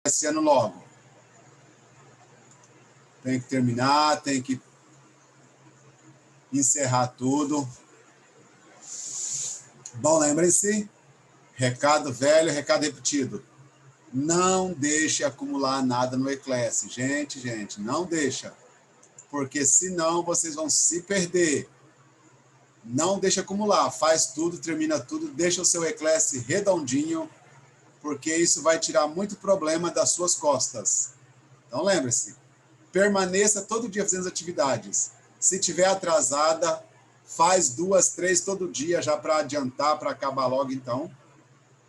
esse ano logo. Tem que terminar, tem que encerrar tudo. Bom, lembrem-se, recado velho, recado repetido. Não deixe acumular nada no Eclass. Gente, não deixa. Porque senão vocês vão se perder. Não deixa acumular. Faz tudo, termina tudo, deixa o seu Eclass redondinho, porque isso vai tirar muito problema das suas costas. Então lembre-se, permaneça todo dia fazendo as atividades. Se tiver atrasada, faz 2, 3 todo dia já para adiantar, para acabar logo então.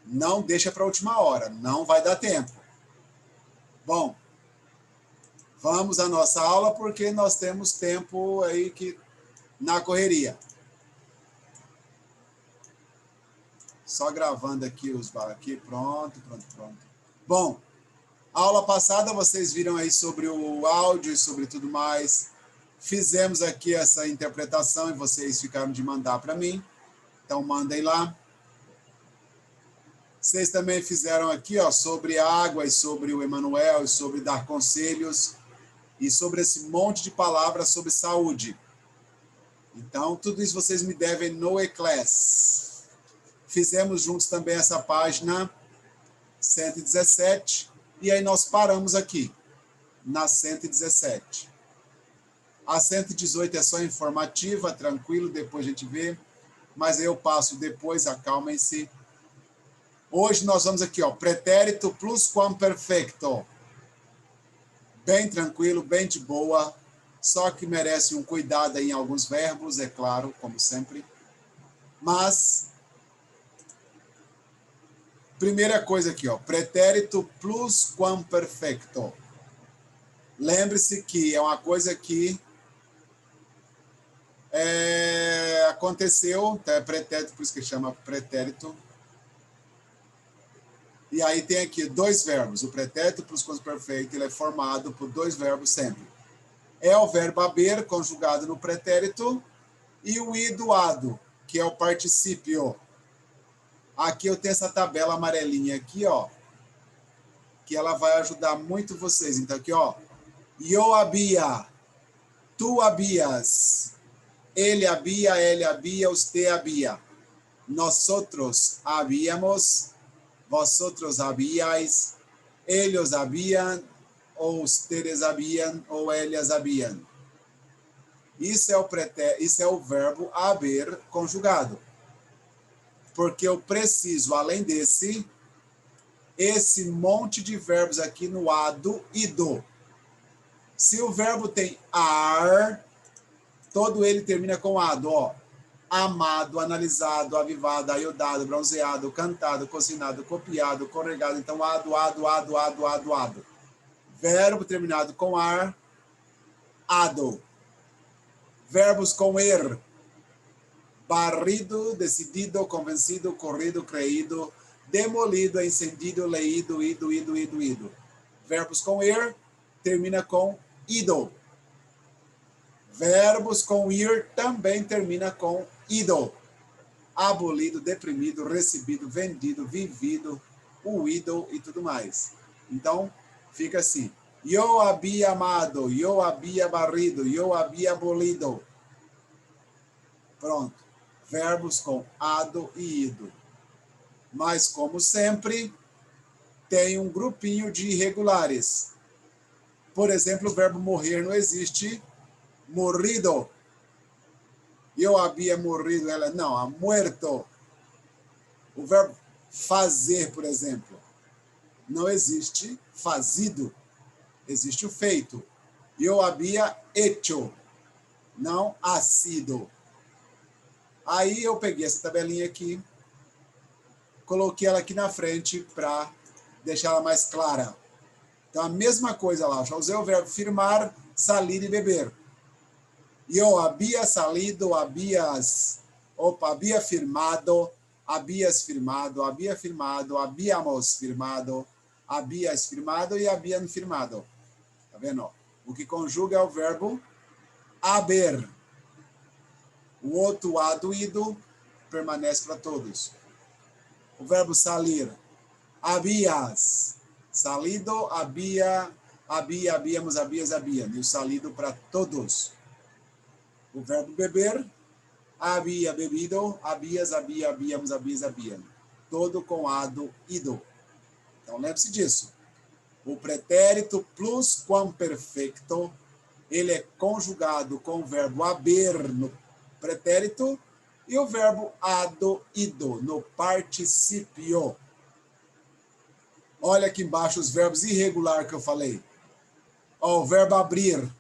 Não deixa para a última hora, não vai dar tempo. Bom, vamos à nossa aula porque nós temos tempo aí que na correria. Só gravando aqui os aqui, pronto. Bom, aula passada vocês viram aí sobre o áudio e sobre tudo mais. Fizemos aqui essa interpretação e vocês ficaram de mandar para mim. Então mandem lá. Vocês também fizeram aqui, ó, sobre água e sobre o Emanuel e sobre dar conselhos e sobre esse monte de palavras sobre saúde. Então, tudo isso vocês me devem no Eclass. Fizemos juntos também essa página 117 e aí nós paramos aqui, na 117. A 118 é só informativa, tranquilo, depois a gente vê, mas eu passo depois, acalmem-se. Hoje nós vamos aqui, ó, pretérito plusquamperfecto. Bem tranquilo, bem de boa, só que merece um cuidado aí em alguns verbos, é claro, como sempre. Mas, primeira coisa aqui, ó, pretérito plusquamperfecto. Lembre-se que é uma coisa que aconteceu, é pretérito, por isso que chama pretérito. E aí tem aqui 2 verbos. O pretérito plusquamperfeito, ele é formado por 2 verbos sempre. É o verbo haber, conjugado no pretérito, e o idoado, que é o particípio. Aqui eu tenho essa tabela amarelinha aqui, ó, que ela vai ajudar muito vocês. Então aqui, ó, eu había, tu habias, ele había, usted había, nosotros habíamos, vosotros habíais, ellos habían, ou ustedes habían, ou ellas habían. Isso é o verbo haber conjugado. Porque eu preciso, além esse monte de verbos aqui no ado e do. Se o verbo tem ar, todo ele termina com ado, ó. Amado, analisado, avivado, aiudado, bronzeado, cantado, cozinado, copiado, corregado. Então, ado. Verbo terminado com ar, ado. Verbos com barrido, decidido, convencido, corrido, creído, demolido, encendido, leído, ido. Verbos com termina com ido. Verbos com ir também termina com ido. Abolido, deprimido, recebido, vendido, vivido, huido e tudo mais. Então, fica assim. Eu había amado, eu había barrido, eu había abolido. Pronto. Verbos com ado e ido. Mas, como sempre, tem um grupinho de irregulares. Por exemplo, o verbo morrer não existe. Morrido. Eu havia morrido. Ela não, ha muerto. O verbo fazer, por exemplo, não existe fazido. Existe o feito. Eu havia hecho. Não ha sido. Aí eu peguei essa tabelinha aqui, coloquei ela aqui na frente para deixar ela mais clara. Então, a mesma coisa lá, já usei o verbo firmar, salir e beber. Eu havia salido, habías firmado, habíamos firmado, habías firmado e haviam firmado. Tá vendo? O que conjuga é o verbo haber. O outro ado ido permanece para todos. O verbo salir. Habías Salido, había, habíamos, habías, habían. E o salido para todos. O verbo beber, havia bebido, havias, havia, habíamos, havias, haviam. Todo com ado, ido. Então, lembre-se disso. O pretérito plusquamperfecto, ele é conjugado com o verbo haber no pretérito e o verbo ado, ido no particípio. Olha aqui embaixo os verbos irregulares que eu falei. Ó, o verbo abrir.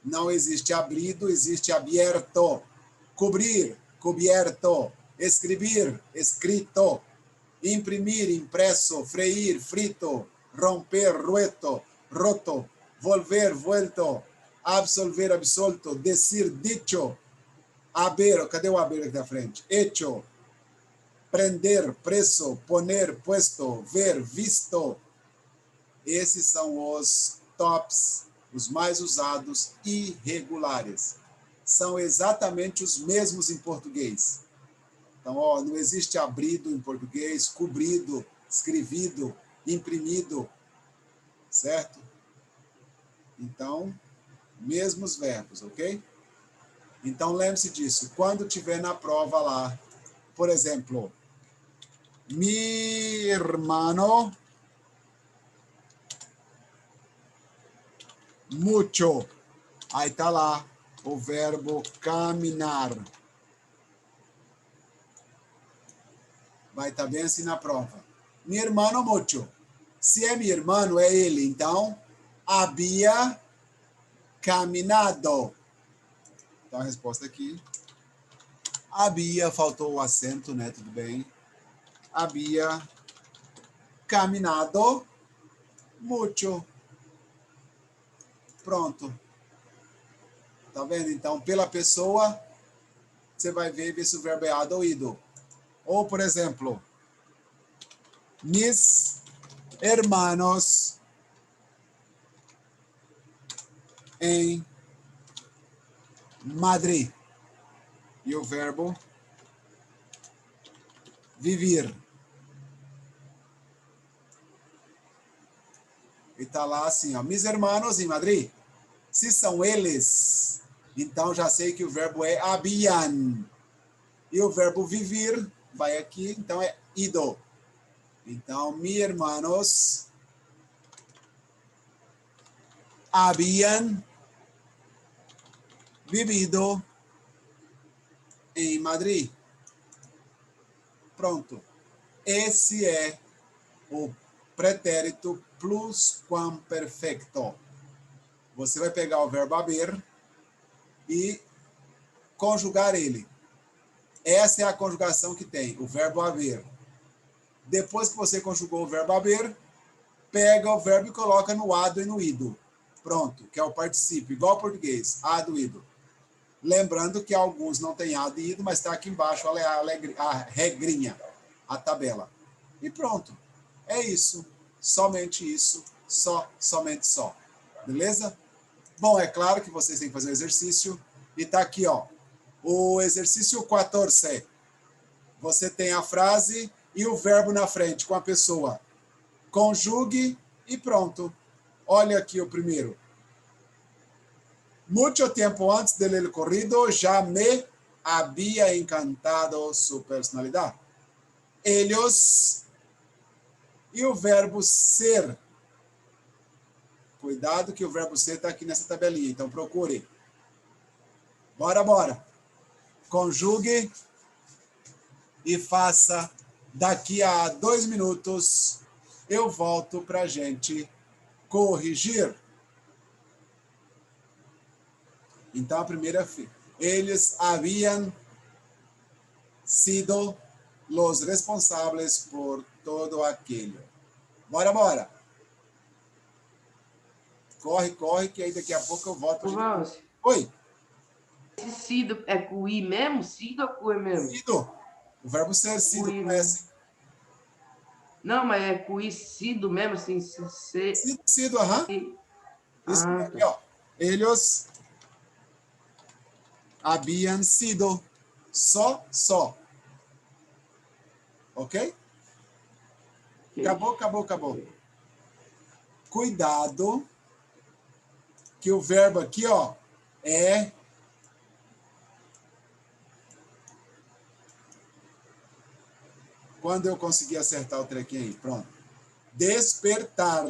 Não existe abrido, existe abierto. Cobrir, cubierto. Escrever, escrito. Imprimir, impresso. Freír, frito. Romper, rueto, roto. Volver, vuelto. Absolver, absolto. Decir, dicho. Haber, cadê o haber aqui na frente? Hecho. Prender, preso. Poner, puesto. Ver, visto. Esses são os tops, os mais usados irregulares. São exatamente os mesmos em português. Então, ó, não existe abrido em português, cobrido, escrevido, imprimido, certo? Então, mesmos verbos, ok? Então, lembre-se disso. Quando tiver na prova lá, por exemplo, mi hermano mucho. Aí tá lá o verbo caminhar. Vai estar bem assim na prova. Mi hermano mucho. Se é mi hermano, é ele. Então, había caminado. Então, a resposta aqui. Había, faltou o acento, né? Tudo bem. Había caminado mucho. Pronto. Tá vendo? Então, pela pessoa, você vai ver se o verbo é ado ou ido. Ou, por exemplo, mis hermanos em Madrid. E o verbo vivir. E tá lá assim, ó, mis hermanos em Madrid. Se são eles, então já sei que o verbo é habían. E o verbo vivir vai aqui, então é ido. Então, mis hermanos habían vivido em Madrid. Pronto. Esse é o pretérito plusquamperfecto. Você vai pegar o verbo haber e conjugar ele. Essa é a conjugação que tem, o verbo haver. Depois que você conjugou o verbo haber, pega o verbo e coloca no ado e no ido. Pronto, que é o particípio, igual ao português, ado e ido. Lembrando que alguns não têm ado e ido, mas está aqui embaixo a regrinha, a tabela. E pronto. É isso. Somente isso. Somente só. Beleza? Bom, é claro que vocês têm que fazer o exercício. E tá aqui, ó. O exercício 14. Você tem a frase e o verbo na frente com a pessoa. Conjugue e pronto. Olha aqui o primeiro. Mucho tiempo antes del corrido já me había encantado su personalidad. Ellos e o verbo ser. Cuidado que o verbo ser está aqui nessa tabelinha, então procure. Bora, bora. Conjugue e faça. Daqui a 2 minutos eu volto para a gente corrigir. Então, a primeira, eles haviam sido los responsáveis por todo aquilo. Bora, bora. Corre, corre, que aí daqui a pouco eu volto. Ô, Valci, Oi. esse sido é com i mesmo? Sido ou com i mesmo? Sido. O verbo ser, sido, com S. Não, mas é com i sido mesmo, assim, ser... Sido, sido, aham. Isso aqui, ó. Eles haviam sido. Só. Ok? Acabou. Cuidado, que o verbo aqui, ó, é quando eu conseguir acertar o trequinho aí, pronto. Despertar.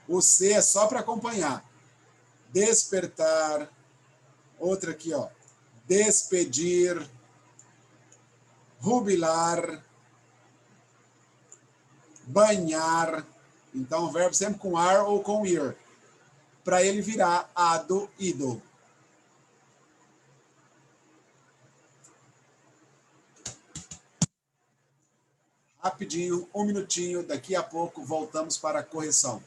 O C é só para acompanhar. Despertar. Outra aqui, ó. Despedir. Rubilar. Banhar. Então, o verbo sempre com ar ou com ir. Para ele virar ado, ido. Rapidinho, um minutinho. Daqui a pouco voltamos para a correção.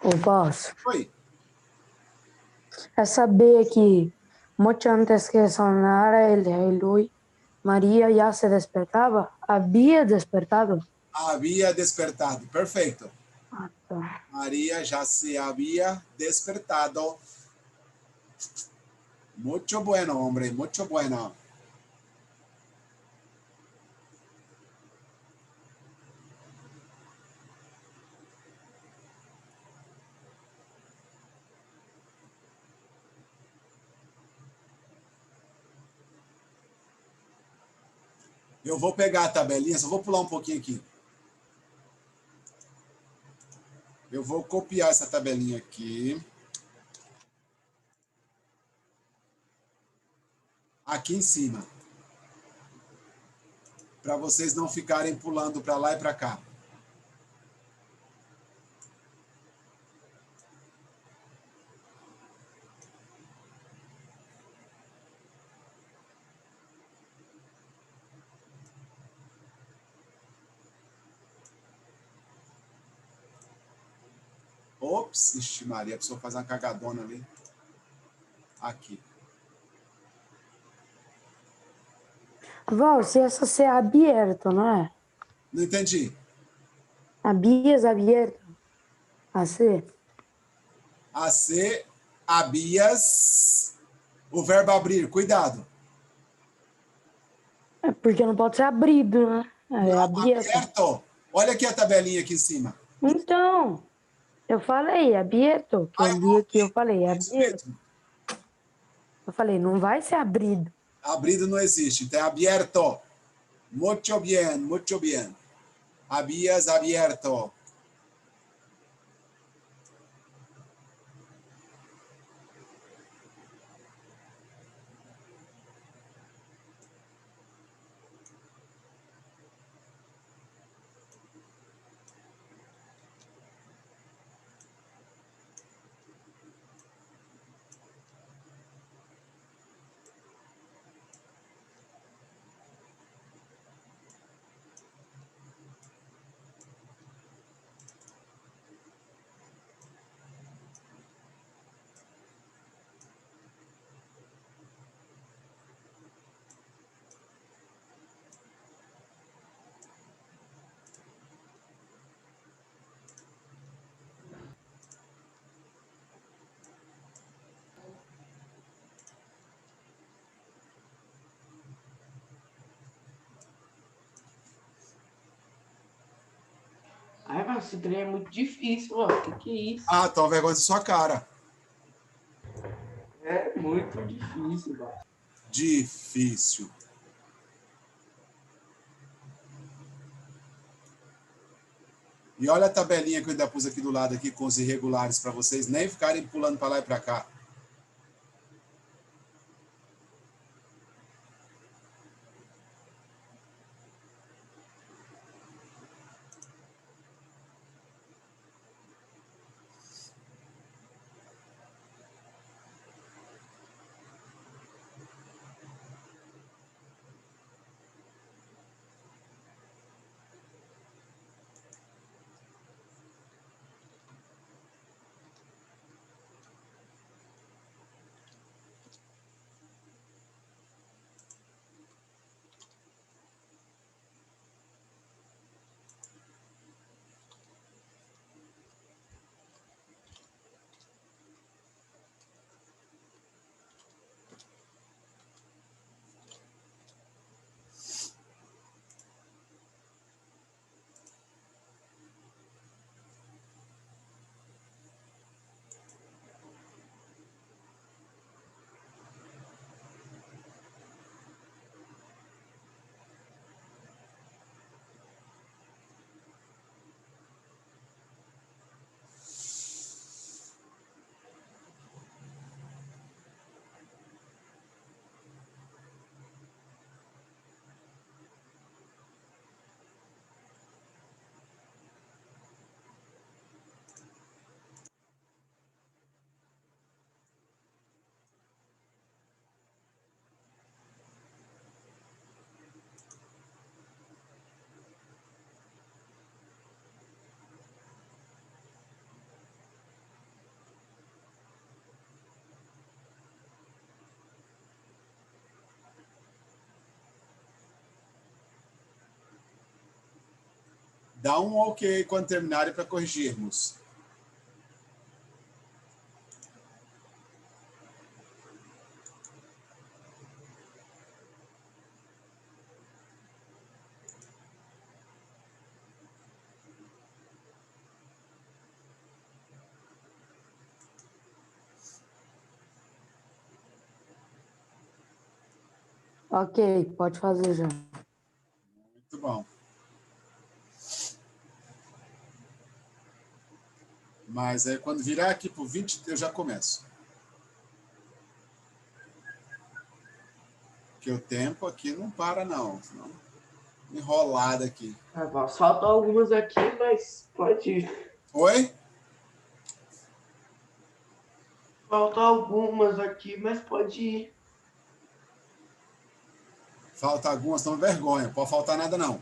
O posso? Oi. Essa B aqui, mucho antes que sonara el reloj, María ya se despertaba. Había despertado. Havia despertado. Perfeito. Ah, tá. Maria já se havia despertado. Muito bueno, hombre, muito bueno. Eu vou pegar a tabelinha, só vou pular um pouquinho aqui. Eu vou copiar essa tabelinha aqui. Aqui em cima. Para vocês não ficarem pulando para lá e para cá. Ops, ixi Maria, a pessoa faz uma cagadona ali. Aqui. Vó, se essa se é aberto, não é? Não entendi. Habías abierto. Assim. AC, habias. O verbo abrir, cuidado. É porque não pode ser abrido, né? É Não, aberto. aberto. Olha aqui a tabelinha aqui em cima. Então, eu falei aberto, que eu li aqui, eu falei Isso aberto. mesmo. Eu falei, não vai ser abrido. Abrido não existe, então é abierto. Muito bien, muito bien. Habías abierto. Ai, mas esse trem é muito difícil, ó. Que é isso? Ah, toma vergonha da sua cara. É muito difícil, ó. Difícil. E olha a tabelinha que eu ainda pus aqui do lado aqui com os irregulares para vocês nem ficarem pulando para lá e para cá. Dá um ok quando terminarem para corrigirmos. Ok, pode fazer já. Muito bom. Mas aí, quando virar aqui para o 20, eu já começo. Porque o tempo aqui não para, não. Senão, enrolado aqui. Tá bom. Faltam algumas aqui, mas pode ir. Oi? Faltam algumas aqui, mas pode ir. Falta algumas, toma vergonha. Pode faltar nada, não.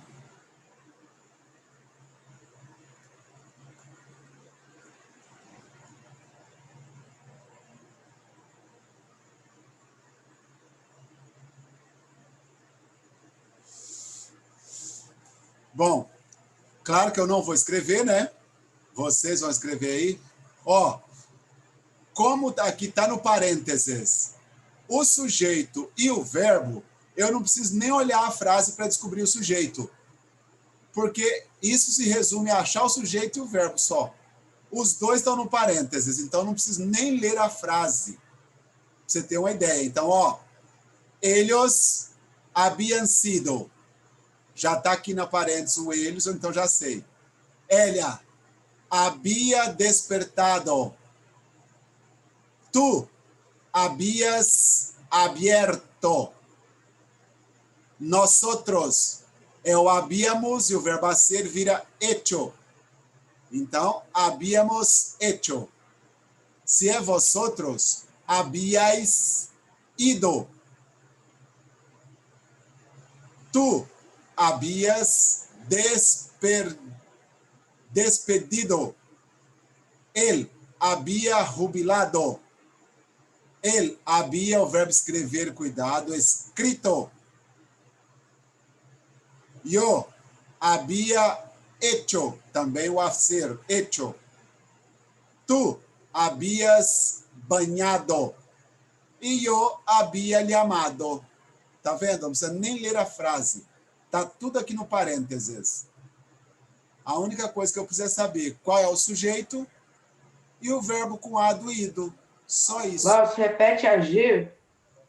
Bom, claro que eu não vou escrever, né? Vocês vão escrever aí. Ó, como aqui está no parênteses, o sujeito e o verbo, eu não preciso nem olhar a frase para descobrir o sujeito. Porque isso se resume a achar o sujeito e o verbo só. Os dois estão no parênteses, então não preciso nem ler a frase. Pra você ter uma ideia. Então, ó, ellos habían sido. Já está aqui na parênteses o ellos, então já sei. Ella había despertado. Tú habías abierto. Nosotros, é o habíamos e o verbo ser vira hecho. Então, habíamos hecho. Se é vosotros, habíais ido. Tú habías despedido. Él había jubilado. Él había, o verbo escrever, cuidado, escrito. Yo había hecho, também o hacer, hecho. Tú habías banhado. E eu había llamado. Tá vendo? Não precisa nem ler a frase. Tá tudo aqui no parênteses. A única coisa que eu preciso saber qual é o sujeito e o verbo com a do ido. Só isso. Nossa, repete a G.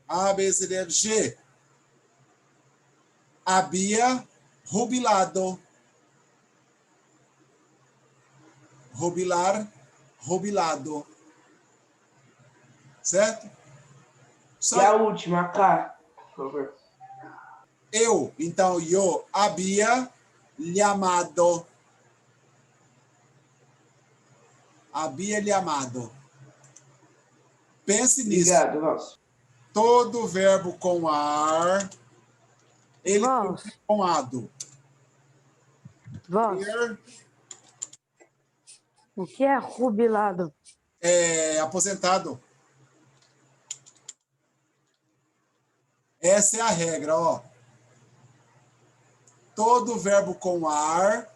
A, B, C, D, F, G. Había jubilado. Jubilar, jubilado. Certo? Só E a última, K, por favor. eu. Então, eu había llamado. Había llamado. Pense nisso. Obrigado, nossa. Todo verbo com ar, ele Vós. tem com ado. Vós, Ter o que é jubilado? é aposentado. Essa é a regra, ó. Todo verbo com ar,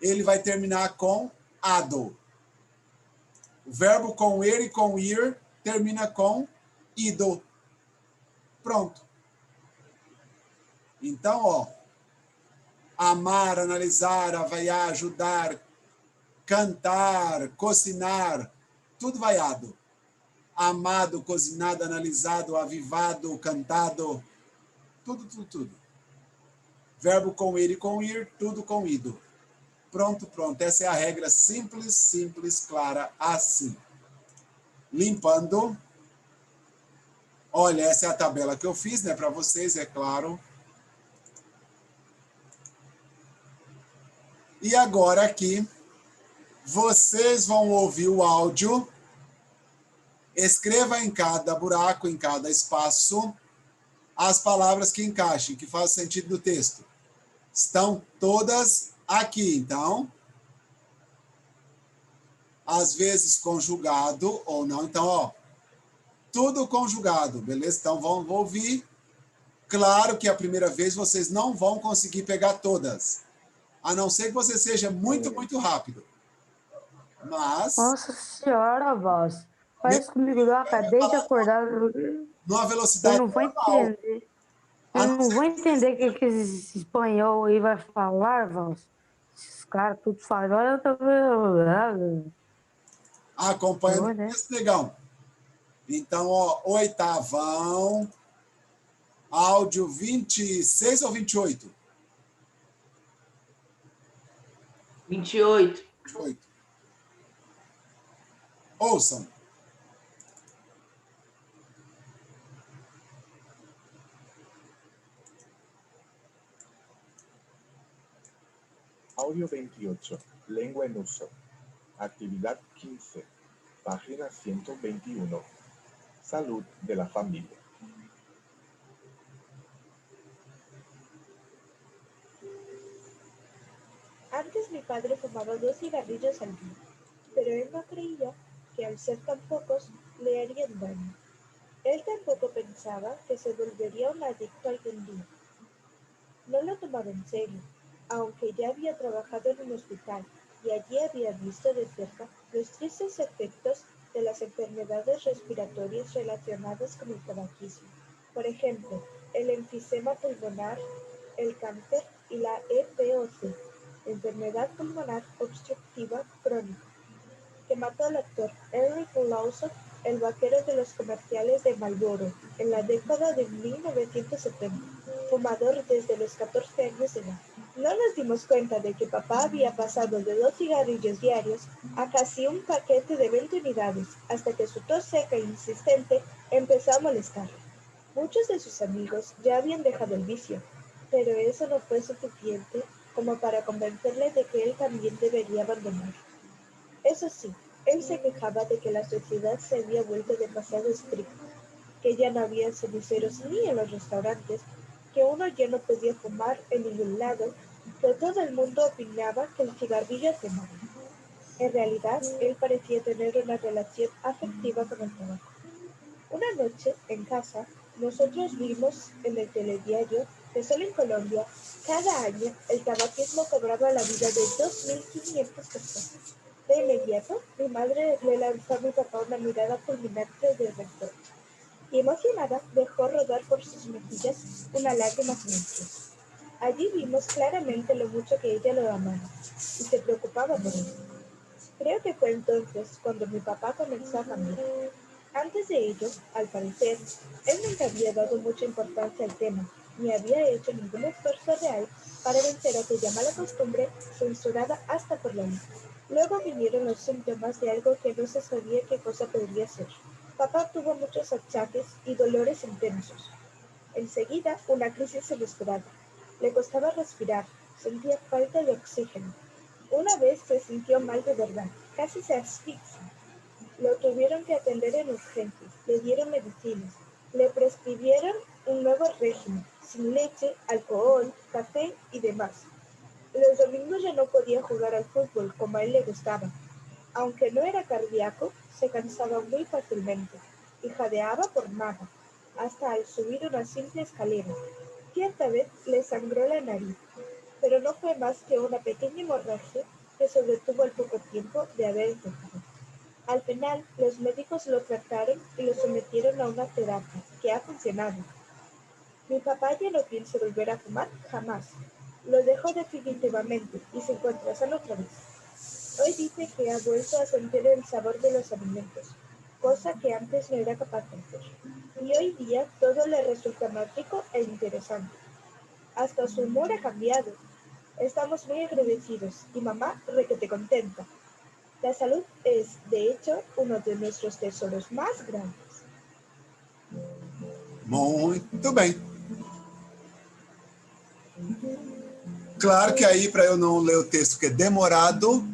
ele vai terminar com ado. O verbo com er e com ir termina com ido. Pronto. Então, ó, amar, analisar, avaliar, ajudar, cantar, cocinar, tudo vaiado. Amado, cozinado, analisado, avivado, cantado, tudo. Verbo com ir e com ir, tudo com ido. Pronto. Essa é a regra simples, clara, assim. Limpando. Olha, essa é a tabela que eu fiz, né, para vocês, é claro. E agora aqui, vocês vão ouvir o áudio. Escreva em cada buraco, em cada espaço, as palavras que encaixem, que fazem sentido do texto. Estão todas aqui, então. Às vezes conjugado ou não. Então, ó, tudo conjugado, beleza? Então, vão ouvir. Claro que a primeira vez vocês não vão conseguir pegar todas. A não ser que você seja muito, muito rápido. Mas, Nossa senhora, voz. meu, Faz comigo, eu acabei de acordar. numa Eu velocidade não vou normal. entender. A Eu não não ser vou que você entender o que esse espanhol aí vai falar, voz. Esses caras tudo falam. Eu tô vendo. acompanhando esse negão. Então, ó, oitavão, áudio 26 ou 28? 28. 28. Ouçam. Audio 28. Lengua en uso. Actividad 15. Página 121. Salud de la familia. Antes mi padre fumaba 2 cigarrillos al día, pero él no creía que al ser tan pocos le harían daño. Él tampoco pensaba que se volvería un adicto algún día. No lo tomaba en serio, aunque ya había trabajado en un hospital y allí había visto de cerca los tristes efectos de las enfermedades respiratorias relacionadas con el tabaquismo. Por ejemplo, el enfisema pulmonar, el cáncer y la EPOC, enfermedad pulmonar obstructiva crónica, que mató al actor Eric Lawson, el vaquero de los comerciales de Marlboro, en la década de 1970, fumador desde los 14 años de edad. No nos dimos cuenta de que papá había pasado de 2 cigarrillos diarios a casi un paquete de 20 unidades, hasta que su tos seca e insistente empezó a molestarle. Muchos de sus amigos ya habían dejado el vicio, pero eso no fue suficiente como para convencerle de que él también debería abandonarlo. Eso sí, él se quejaba de que la sociedad se había vuelto demasiado estricta, que ya no había ceniceros ni en los restaurantes, que uno ya no podía fumar en ningún lado, que todo el mundo opinaba que el cigarrillo hace mal. En realidad, él parecía tener una relación afectiva con el tabaco. Una noche, en casa, nosotros vimos en el telediario que solo en Colombia, cada año, el tabaquismo cobraba la vida de 2.500 personas. De inmediato, mi madre le lanzó a mi papá una mirada fulminante de reproche, y emocionada dejó rodar por sus mejillas una lágrima silenciosa. Allí vimos claramente lo mucho que ella lo amaba, y se preocupaba por él. Creo que fue entonces cuando mi papá comenzó a cambiar. Antes de ello, al parecer, él nunca había dado mucha importancia al tema, ni había hecho ningún esfuerzo real para vencer aquella mala costumbre censurada hasta por la ley. Luego vinieron los síntomas de algo que no se sabía qué cosa podría ser. Papá tuvo muchos achaques y dolores intensos. Enseguida, una crisis inesperada. Le costaba respirar, sentía falta de oxígeno. Una vez se sintió mal de verdad, casi se asfixia. Lo tuvieron que atender en urgencias, le dieron medicinas, le prescribieron un nuevo régimen, sin leche, alcohol, café y demás. Los domingos ya no podía jugar al fútbol como a él le gustaba. Aunque no era cardíaco, se cansaba muy fácilmente y jadeaba por nada, hasta al subir una simple escalera. Cierta vez le sangró la nariz, pero no fue más que una pequeña hemorragia que se detuvo al poco tiempo de haber empezado. Al final, los médicos lo trataron y lo sometieron a una terapia, que ha funcionado. Mi papá ya no piensa volver a fumar jamás. Lo dejó definitivamente y se encuentra sano otra vez. Hoy dice que ha vuelto a sentir el sabor de los alimentos, cosa que antes no era capaz de hacer. Y hoy día todo le resulta más rico e interesante. Hasta su humor ha cambiado. Estamos muy agradecidos y mamá requete contenta. La salud es, de hecho, uno de nuestros tesoros más grandes. Muito bem. Claro que aí, para eu não ler o texto que é demorado,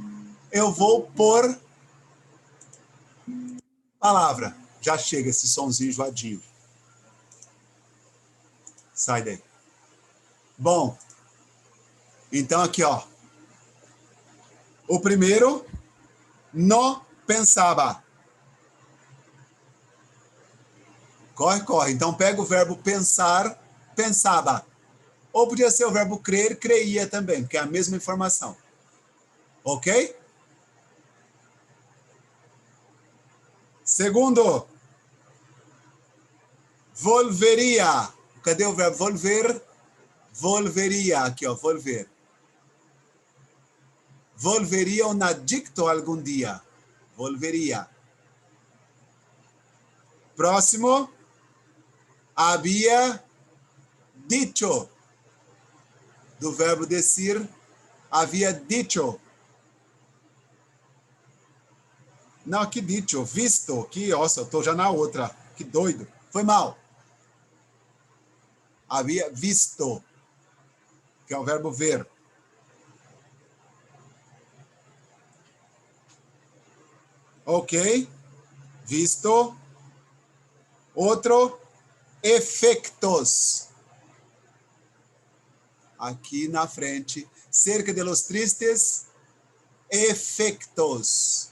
eu vou por palavra. Já chega esse sonzinho enjoadinho. Sai daí. Bom, então aqui, ó. O primeiro, no pensava. Corre, corre. Então pega o verbo pensar, pensava. Ou podia ser o verbo crer, creia também, porque é a mesma informação. Ok? Segundo, volveria. Cadê o verbo volver? Volveria, aqui, ó, volver. Volveria un adicto algum dia. Volveria. Próximo, había dicho. Do verbo decir, havia dicho. Não, que dicho, visto. Que, nossa, eu tô já na outra. Que doido. Foi mal. Havia visto, que é o verbo ver. Ok. Visto. Outro, efectos. Aqui na frente. Cerca de los tristes, efectos.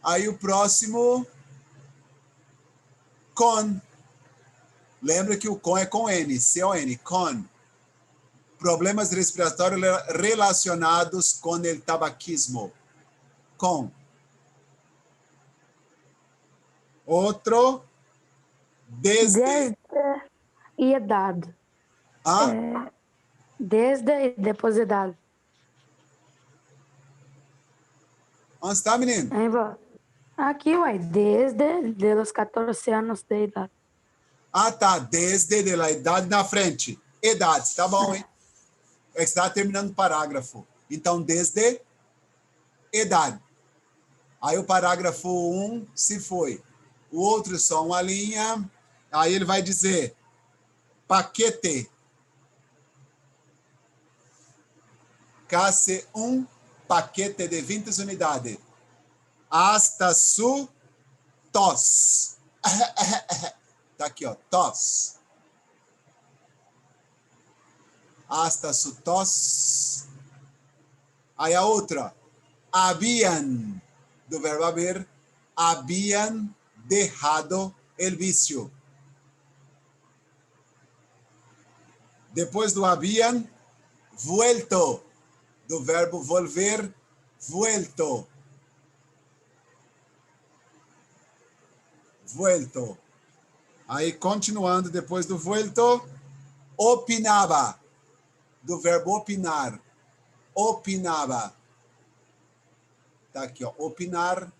Aí o próximo, con. Lembra que o com é com N, C-O-N, con. Problemas respiratórios relacionados com o tabaquismo. Com. Outro, desde. E idade. Desde e depois idade. Onde está, menino? Aí, vó. Aqui, uai, desde de los 14 anos de idade. Ah, tá. Desde de la idade na frente. Idade, tá bom, hein? É que está terminando o parágrafo. Então, desde idade. Aí o parágrafo 1 se foi. O outro só uma linha. Aí ele vai dizer paquete. Case um paquete de 20 unidades. Hasta su tos. Tá aqui, ó. Tos. Hasta su tos. Aí a outra. Habían. Do verbo haber. Habían dejado el vicio. Depois do habían, vuelto. Do verbo volver, vuelto. Vuelto. Aí, continuando, depois do vuelto, opinava. Do verbo opinar. Opinava. Tá aqui, ó. Opinar,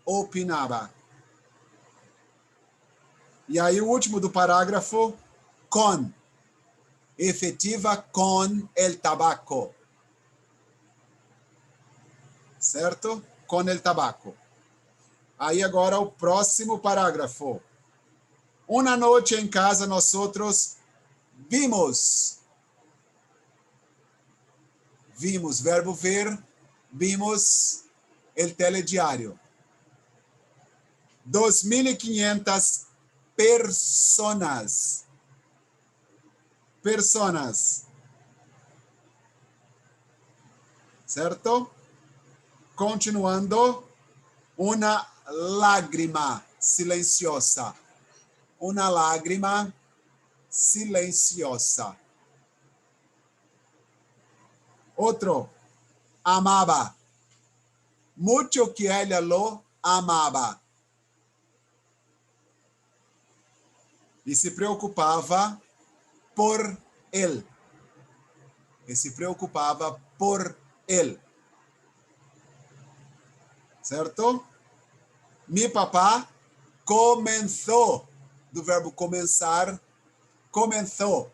opinava. E aí, o último do parágrafo, con. Efetiva con el tabaco. Certo? Com el tabaco. Aí agora o próximo parágrafo. Uma noite em casa nós outros vimos. Vimos, verbo ver, vimos el telediário. 2.500 personas. Personas. Certo? Continuando, uma lágrima silenciosa. Uma lágrima silenciosa. Outro, amava. Mucho que ella lo amava. E se preocupava por ele. E se preocupava por ele. Certo? Mi papá começou, do verbo começar, começou,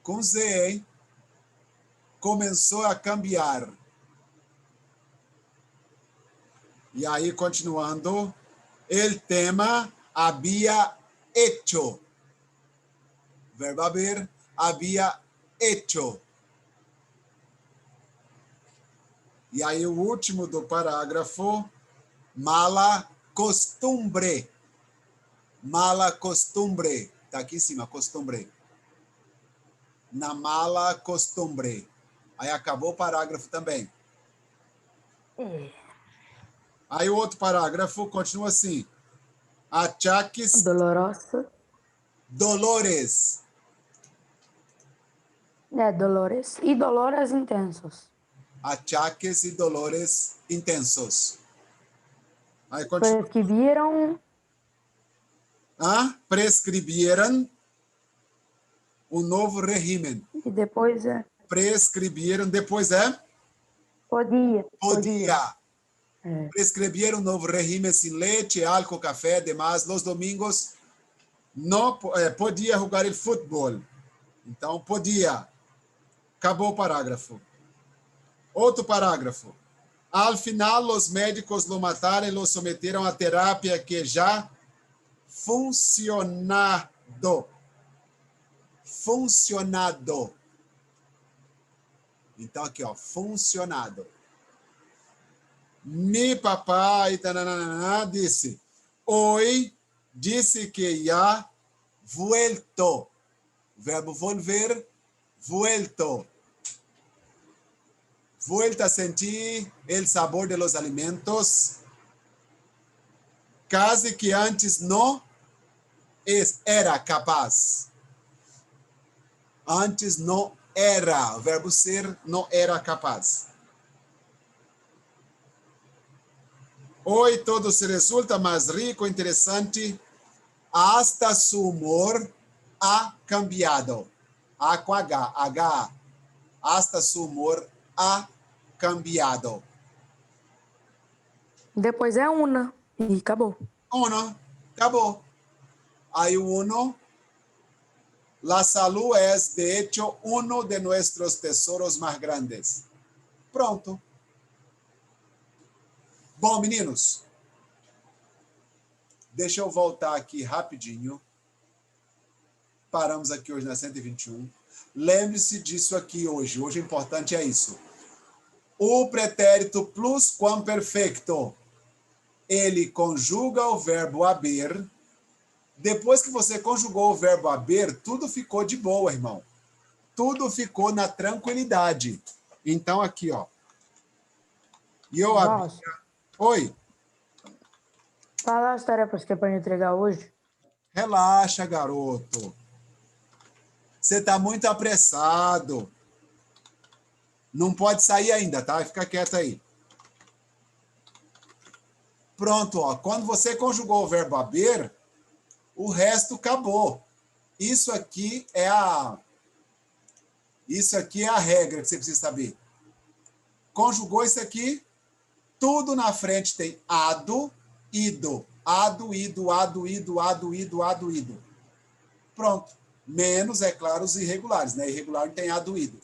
com Z, hein? Começou a cambiar. E aí, continuando, el tema había hecho. Verbo haber, había hecho. E aí, o último do parágrafo, mala costumbre. Mala costumbre. Está aqui em cima, costumbre. Na mala costumbre. Aí acabou o parágrafo também. Aí o outro parágrafo continua assim. Achaques. Doloroso. Dolores. Dolores. Y dolores intensos. Achaques e dolores intensos. Aí continua. Prescribieron Prescreveram um novo regime. y después Prescreveram, depois podía. Prescreveram um novo regime sem leite, álcool, café, demais. Los domingos não podia jogar o futebol. Então, podia. Acabou o parágrafo. Outro parágrafo. Al final, os médicos lo mataram e lo someteram a terapia que já funcionado. Então, aqui, ó, funcionado. Mi papai disse, hoje disse que já vuelto. Verbo volver, vuelto. Vuelta a sentir el sabor de los alimentos. Casi que antes não era capaz. Antes não era. O verbo ser não era capaz. Hoje todo se resulta mais rico, interessante. Hasta su humor ha cambiado. A com H. Hasta su humor ha cambiado. Después una y acabó. Uno, acabou. Aí o uno, la salud es de hecho uno de nuestros tesoros más grandes. Pronto. Bom, meninos, deixa eu voltar aqui rapidinho. Paramos aqui hoje na 121. Lembre-se disso aqui hoje. Hoje o importante é isso. O pretérito plusquamperfecto, ele conjuga o verbo haber. Depois que você conjugou o verbo haber, tudo ficou de boa, irmão. Tudo ficou na tranquilidade. Então, aqui, ó. E eu abri. Oi. Fala as tarefas que é para entregar hoje. Relaxa, garoto. Você está muito apressado. Não pode sair ainda, tá? Fica quieto aí. Pronto, ó. Quando você conjugou o verbo haber, o resto acabou. Isso aqui é a regra que você precisa saber. Conjugou isso aqui, tudo na frente tem ado, ido. Ado, ido, ado, ido, ado, ido, ado, ido. Pronto. Menos, é claro, os irregulares, né? Irregular não tem ado, ido.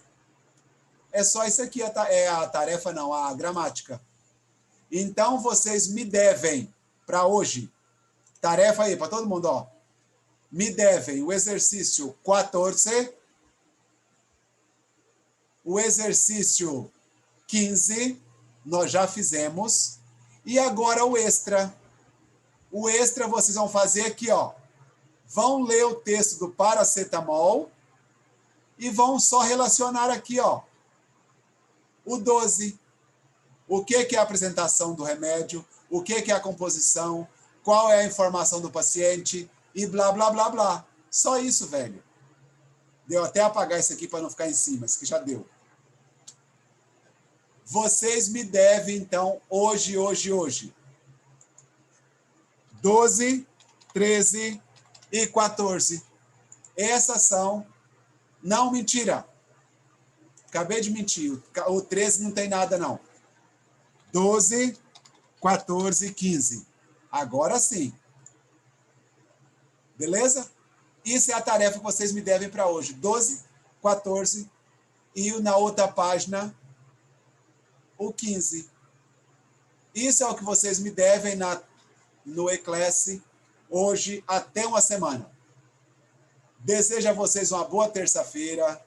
É só isso aqui, é a tarefa, não, a gramática. Então, vocês me devem, para hoje, tarefa aí, para todo mundo, ó. Me devem o exercício 14, o exercício 15, nós já fizemos, e agora o extra. O extra vocês vão fazer aqui, ó. Vão ler o texto do paracetamol e vão só relacionar aqui, ó. O 12. O que é a apresentação do remédio, o que é a composição, qual é a informação do paciente e blá, blá, blá, blá. Só isso, velho. Deu até apagar isso aqui para não ficar em cima, isso que já deu. Vocês me devem, então, hoje. 12, 13 e 14. Essas são... Não, mentira. Acabei de mentir. O 13 não tem nada, não. 12, 14 e 15. Agora sim. Beleza? Isso é a tarefa que vocês me devem para hoje. 12, 14 e na outra página, o 15. Isso é o que vocês me devem no E-Class hoje até uma semana. Desejo a vocês uma boa terça-feira.